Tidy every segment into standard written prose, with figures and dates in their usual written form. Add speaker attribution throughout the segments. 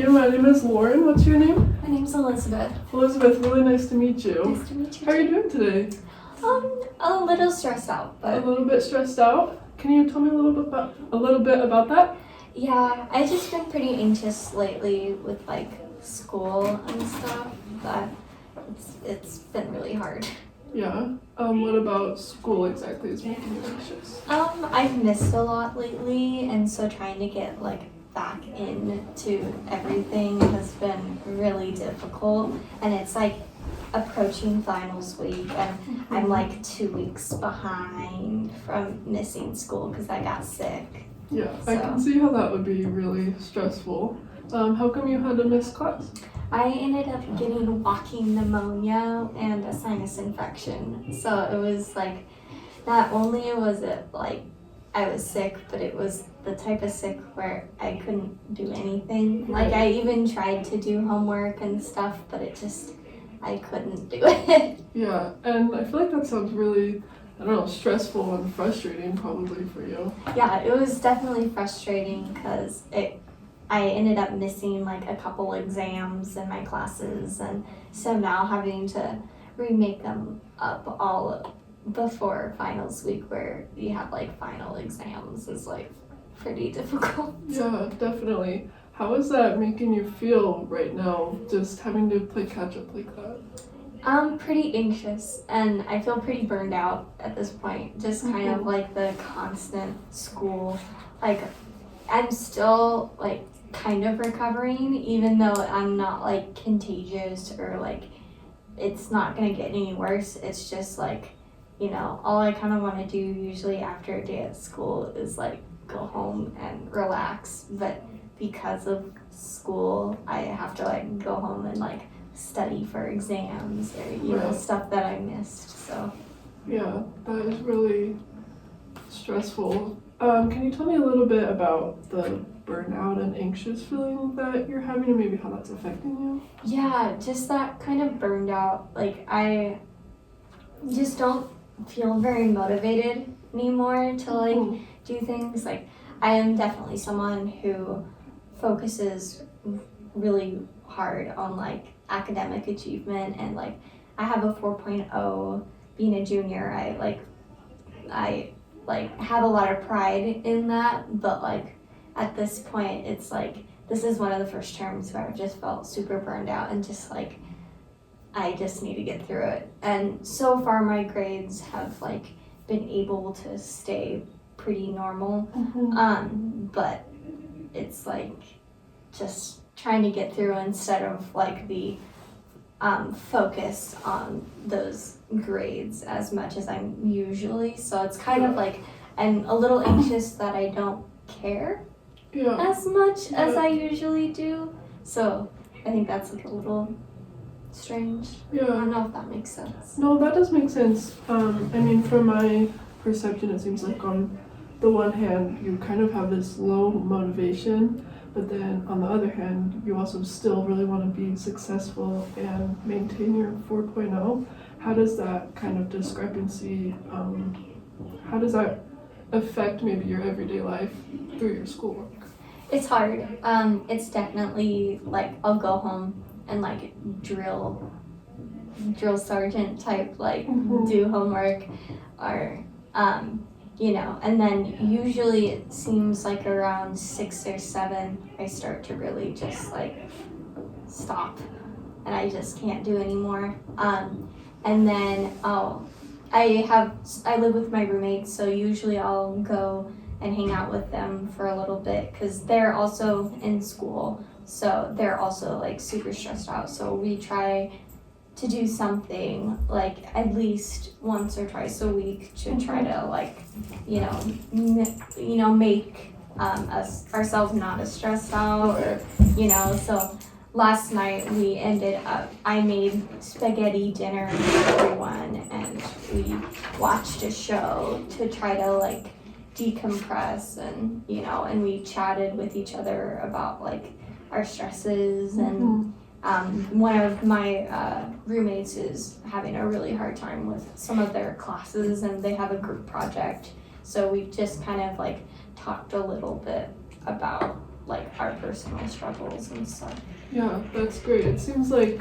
Speaker 1: you. My name is Lauren. What's your name?
Speaker 2: My name's Elizabeth.
Speaker 1: Elizabeth, really nice to meet you.
Speaker 2: Nice to meet you.
Speaker 1: How are you doing today?
Speaker 2: A little stressed out, but
Speaker 1: A little bit stressed out. Can you tell me a little bit about that?
Speaker 2: yeah, I've just been pretty anxious lately with like school and stuff. But it's been really hard.
Speaker 1: Yeah. What about school exactly is making you anxious?
Speaker 2: I've missed a lot lately, and so trying to get like back into everything has been really difficult. And it's like approaching finals week, and I'm like 2 weeks behind from missing school because I got sick.
Speaker 1: Yeah, I can see how that would be really stressful. How come you had to miss class?
Speaker 2: I ended up getting walking pneumonia and a sinus infection. So it was like, not only was it like I was sick, but it was the type of sick where I couldn't do anything. Like I even tried to do homework and stuff, but I couldn't do it.
Speaker 1: Yeah, and I feel like that sounds really, I don't know, stressful and frustrating probably for you.
Speaker 2: Yeah, it was definitely frustrating because I ended up missing like a couple exams in my classes, and so now having to remake them up all before finals week where you have like final exams is like pretty difficult.
Speaker 1: Yeah, definitely. How is that making you feel right now, just having to play catch up like that?
Speaker 2: I'm pretty anxious and I feel pretty burned out at this point. Just kind of like the constant school. Like I'm still like kind of recovering, even though I'm not like contagious or like it's not gonna get any worse. It's just like, you know, all I kind of want to do usually after a day at school is like go home and relax. But because of school, I have to like go home and like study for exams or you know stuff that I missed. So
Speaker 1: yeah, that is really stressful. Can you tell me a little bit about the burnout and anxious feeling that you're having and maybe how that's affecting you?
Speaker 2: yeah, just that kind of burned out. Like I just don't feel very motivated anymore to like do things. Like I am definitely someone who focuses really hard on like academic achievement, and like I have a 4.0 being a junior. I have a lot of pride in that, but like at this point it's like this is one of the first terms where I've just felt super burned out and just like I just need to get through it. And so far my grades have like been able to stay pretty normal. But it's like just trying to get through instead of like the focus on those grades as much as I'm usually. So it's kind of like I'm a little anxious that I don't care as much as I usually do. So I think that's like a little strange. I don't know if that makes sense.
Speaker 1: No, that does make sense. I mean, from my perception, it seems like on the one hand, you kind of have this low motivation, but then on the other hand, you also still really want to be successful and maintain your 4.0. How does that kind of discrepancy, how does that affect maybe your everyday life through your schoolwork?
Speaker 2: It's hard. It's definitely like I'll go home and like drill sergeant type like do homework or you know, and then usually it seems like around 6 or 7 I start to really just like stop and I just can't do anymore. And then I live with my roommates, so usually I'll go and hang out with them for a little bit because they're also in school, so they're also like super stressed out. So we try to do something like at least once or twice a week to try to like make ourselves not as stressed out, or you know. So last night I made spaghetti dinner for everyone and we watched a show to try to like decompress, and you know, and we chatted with each other about like our stresses. And one of my roommates is having a really hard time with some of their classes and they have a group project, so we just kind of like talked a little bit about like our personal struggles and stuff.
Speaker 1: Yeah, that's great. It seems like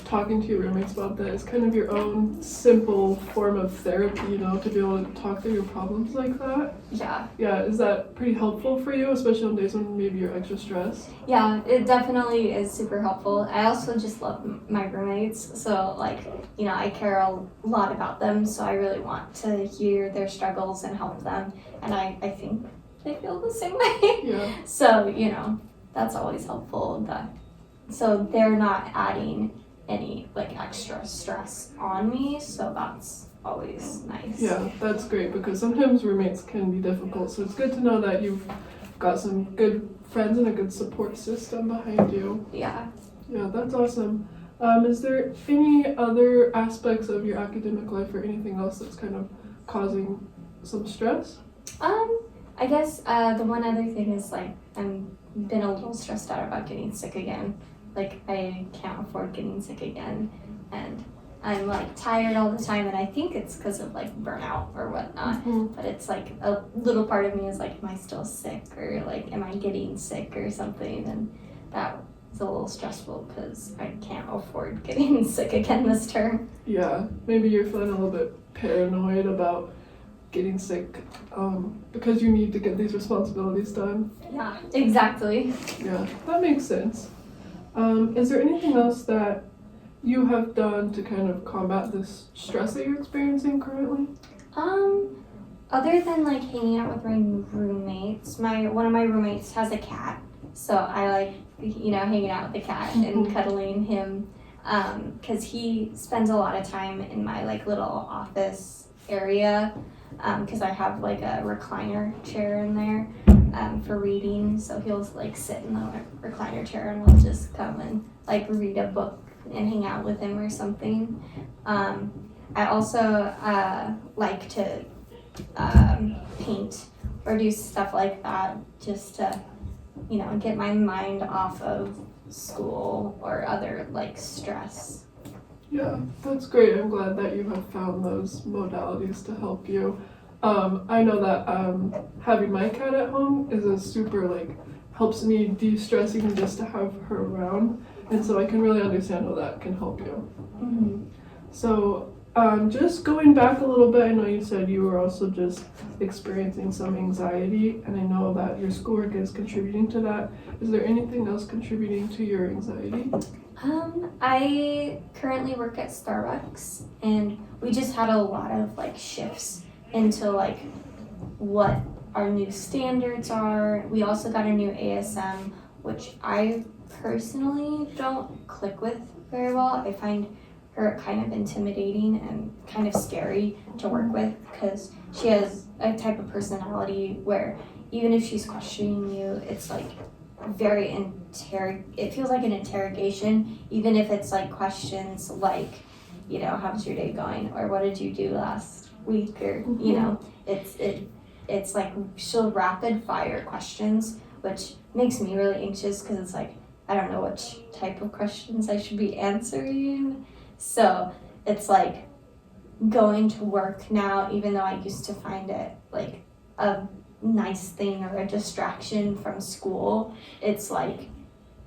Speaker 1: talking to your roommates about that is kind of your own simple form of therapy, you know, to be able to talk through your problems like that.
Speaker 2: Yeah.
Speaker 1: Yeah, is that pretty helpful for you, especially on days when maybe you're extra stressed?
Speaker 2: Yeah, it definitely is super helpful. I also just love my roommates, so like, you know, I care a lot about them, so I really want to hear their struggles and help them, and I think they feel the same way.
Speaker 1: Yeah.
Speaker 2: So, you know, that's always helpful. So they're not adding any like extra stress on me, so that's always nice.
Speaker 1: Yeah, that's great because sometimes roommates can be difficult, so it's good to know that you've got some good friends and a good support system behind you.
Speaker 2: Yeah.
Speaker 1: Yeah, that's awesome. Is there any other aspects of your academic life or anything else that's kind of causing some stress?
Speaker 2: I guess the one other thing is like I'm been a little stressed out about getting sick again. Like I can't afford getting sick again, and I'm like tired all the time, and I think it's because of like burnout or whatnot.
Speaker 1: Mm-hmm.
Speaker 2: But it's like a little part of me is like, am I still sick, or like am I getting sick or something? And that is a little stressful because I can't afford getting sick again this term.
Speaker 1: Yeah, maybe you're feeling a little bit paranoid about getting sick because you need to get these responsibilities done.
Speaker 2: Yeah, exactly.
Speaker 1: Yeah, that makes sense. Is there anything else that you have done to kind of combat this stress that you're experiencing currently?
Speaker 2: Other than like hanging out with my roommates, one of my roommates has a cat, so I like, you know, hanging out with the cat and cuddling him, because he spends a lot of time in my like little office area, because I have like a recliner chair in there for reading, so he'll like sit in the recliner chair and we'll just come and like read a book and hang out with him or something. I also like to paint or do stuff like that just to, you know, get my mind off of school or other like stress.
Speaker 1: Yeah, that's great. I'm glad that you have found those modalities to help you. I know that having my cat at home is a super like helps me de-stress even just to have her around, and so I can really understand how that can help you.
Speaker 2: Mm-hmm.
Speaker 1: So just going back a little bit, I know you said you were also just experiencing some anxiety, and I know that your schoolwork is contributing to that. Is there anything else contributing to your anxiety?
Speaker 2: I currently work at Starbucks, and we just had a lot of like shifts into like what our new standards are. We also got a new ASM, which I personally don't click with very well. I find her kind of intimidating and kind of scary to work with because she has a type of personality where even if she's questioning you, it's like very it feels like an interrogation, even if it's like questions like, you know, how's your day going, or what did you do last week, or you know, it's like she'll rapid fire questions, which makes me really anxious because it's like I don't know which type of questions I should be answering. So it's like going to work now, even though I used to find it like a nice thing or a distraction from school, it's like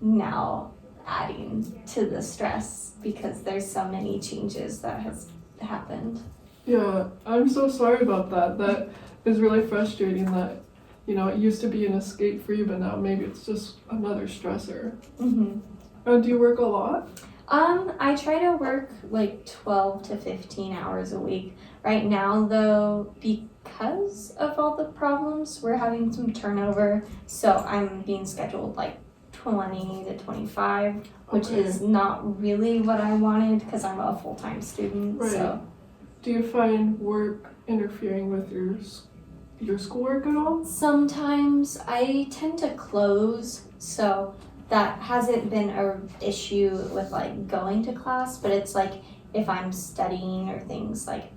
Speaker 2: now adding to the stress because there's so many changes that has happened.
Speaker 1: Yeah, I'm so sorry about that. That is really frustrating that, you know, it used to be an escape for you, but now maybe it's just another stressor.
Speaker 2: Mm-hmm.
Speaker 1: Do you work a lot?
Speaker 2: I try to work like 12 to 15 hours a week. Right now, though, because of all the problems, we're having some turnover, so I'm being scheduled like 20 to 25, which is not really what I wanted because I'm a full-time student.
Speaker 1: Right.
Speaker 2: So.
Speaker 1: Do you find work interfering with your schoolwork at all?
Speaker 2: Sometimes I tend to close, so that hasn't been an issue with like going to class, but it's like if I'm studying or things like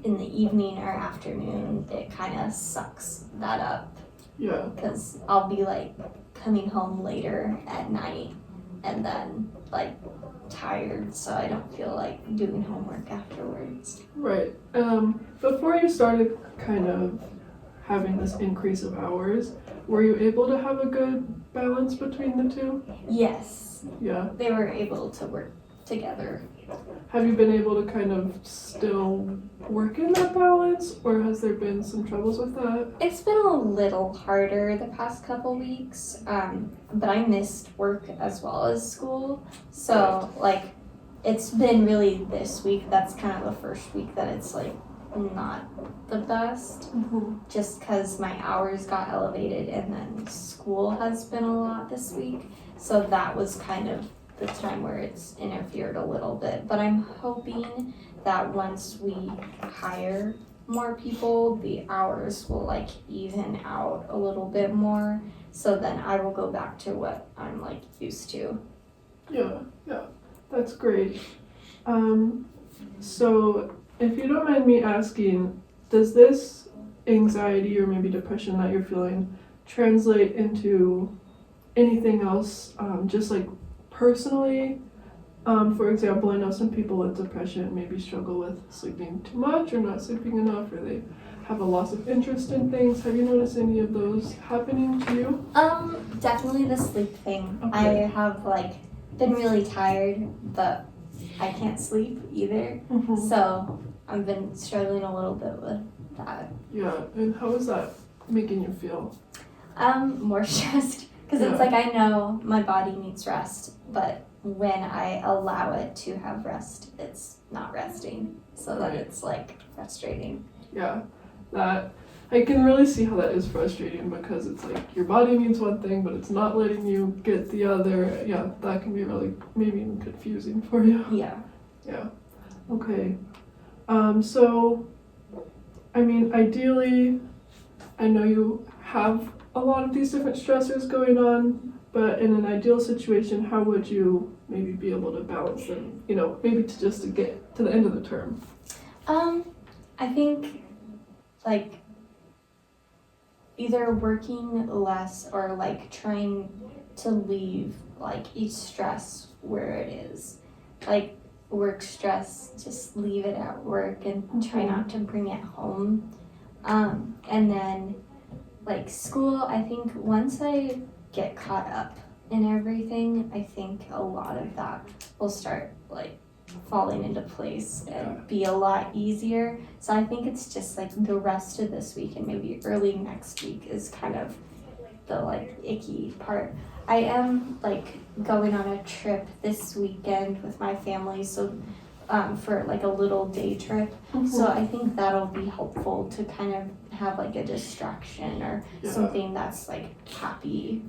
Speaker 2: in the evening or afternoon, it kind of sucks that up.
Speaker 1: Yeah.
Speaker 2: Because I'll be like coming home later at night and then like tired, so I don't feel like doing homework afterwards.
Speaker 1: Right. Before you started kind of having this increase of hours. Were you able to have a good balance between the two?
Speaker 2: Yes,
Speaker 1: Yeah.
Speaker 2: they were able to work together.
Speaker 1: Have you been able to kind of still work in that balance, or has there been some troubles with that?
Speaker 2: It's been a little harder the past couple weeks, but I missed work as well as school. So, like, it's been really this week. That's kind of the first week that it's, like, not the best.
Speaker 1: Mm-hmm.
Speaker 2: Just because my hours got elevated and then school has been a lot this week. So that was kind of the time where it's interfered a little bit. But I'm hoping that once we hire more people, the hours will like even out a little bit more. So then I will go back to what I'm like used to.
Speaker 1: Yeah, that's great. So if you don't mind me asking, does this anxiety or maybe depression that you're feeling translate into anything else, just like personally? For example, I know some people with depression maybe struggle with sleeping too much or not sleeping enough, or they have a loss of interest in things. Have you noticed any of those happening to you?
Speaker 2: Definitely the sleep thing.
Speaker 1: Okay.
Speaker 2: I have like been really tired, but I can't sleep either.
Speaker 1: Mm-hmm.
Speaker 2: So I've been struggling a little bit with that.
Speaker 1: Yeah, and how is that making you feel?
Speaker 2: More stressed because
Speaker 1: Yeah.
Speaker 2: it's like I know my body needs rest, but when I allow it to have rest, it's not resting. So that
Speaker 1: Right.
Speaker 2: it's like frustrating.
Speaker 1: Yeah, that I can really see how that is frustrating, because it's like your body needs one thing, but it's not letting you get the other. Yeah, that can be really maybe even confusing for you.
Speaker 2: Yeah.
Speaker 1: Yeah. Okay. So, I mean, ideally, I know you have a lot of these different stressors going on, but in an ideal situation, how would you maybe be able to balance them? You know, maybe to get to the end of the term.
Speaker 2: I think like either working less or like trying to leave like each stress where it is. Like work stress, just leave it at work and try not to bring it home. And then like school, I think once I get caught up in everything, I think a lot of that will start like falling into place and be a lot easier. So I think it's just like the rest of this week and maybe early next week is kind of the like icky part. I am like going on a trip this weekend with my family, so for like a little day trip. So I think that'll be helpful to kind of have like a distraction or something that's like happy.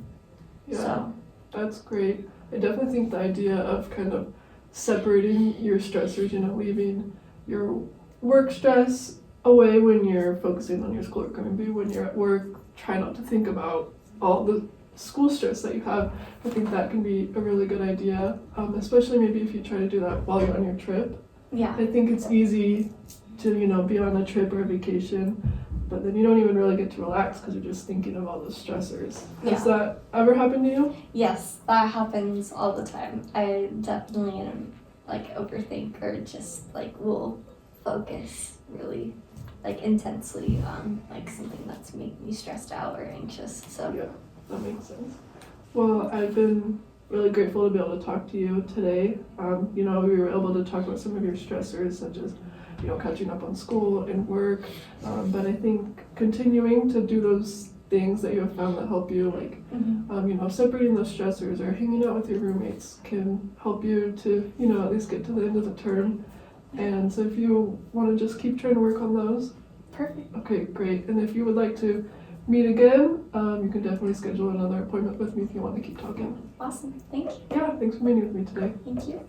Speaker 1: Yeah,
Speaker 2: So
Speaker 1: that's great. I definitely think the idea of kind of separating your stressors, you know, leaving your work stress away when you're focusing on your schoolwork, or maybe when you're at work, try not to think about all the school stress that you have. I think that can be a really good idea, especially maybe if you try to do that while you're on your trip.
Speaker 2: yeah.
Speaker 1: I think it's easy to, you know, be on a trip or a vacation, but then you don't even really get to relax because you're just thinking of all those stressors. Has that ever happened to you?
Speaker 2: Yes, that happens all the time. I definitely am like overthink or just like will focus really like intensely on like something that's making me stressed out or anxious. So
Speaker 1: Yeah, that makes sense. Well, I've been really grateful to be able to talk to you today. You know, we were able to talk about some of your stressors, such as, you know, catching up on school and work. But I think continuing to do those things that you have found that help you, like, you know, separating those stressors or hanging out with your roommates can help you to, you know, at least get to the end of the term. And so if you want to just keep trying to work on those.
Speaker 2: perfect.
Speaker 1: Okay, great. And if you would like to meet again, you can definitely schedule another appointment with me if you want to keep talking.
Speaker 2: Awesome. Thank you.
Speaker 1: Yeah, thanks for meeting with me today.
Speaker 2: Thank you.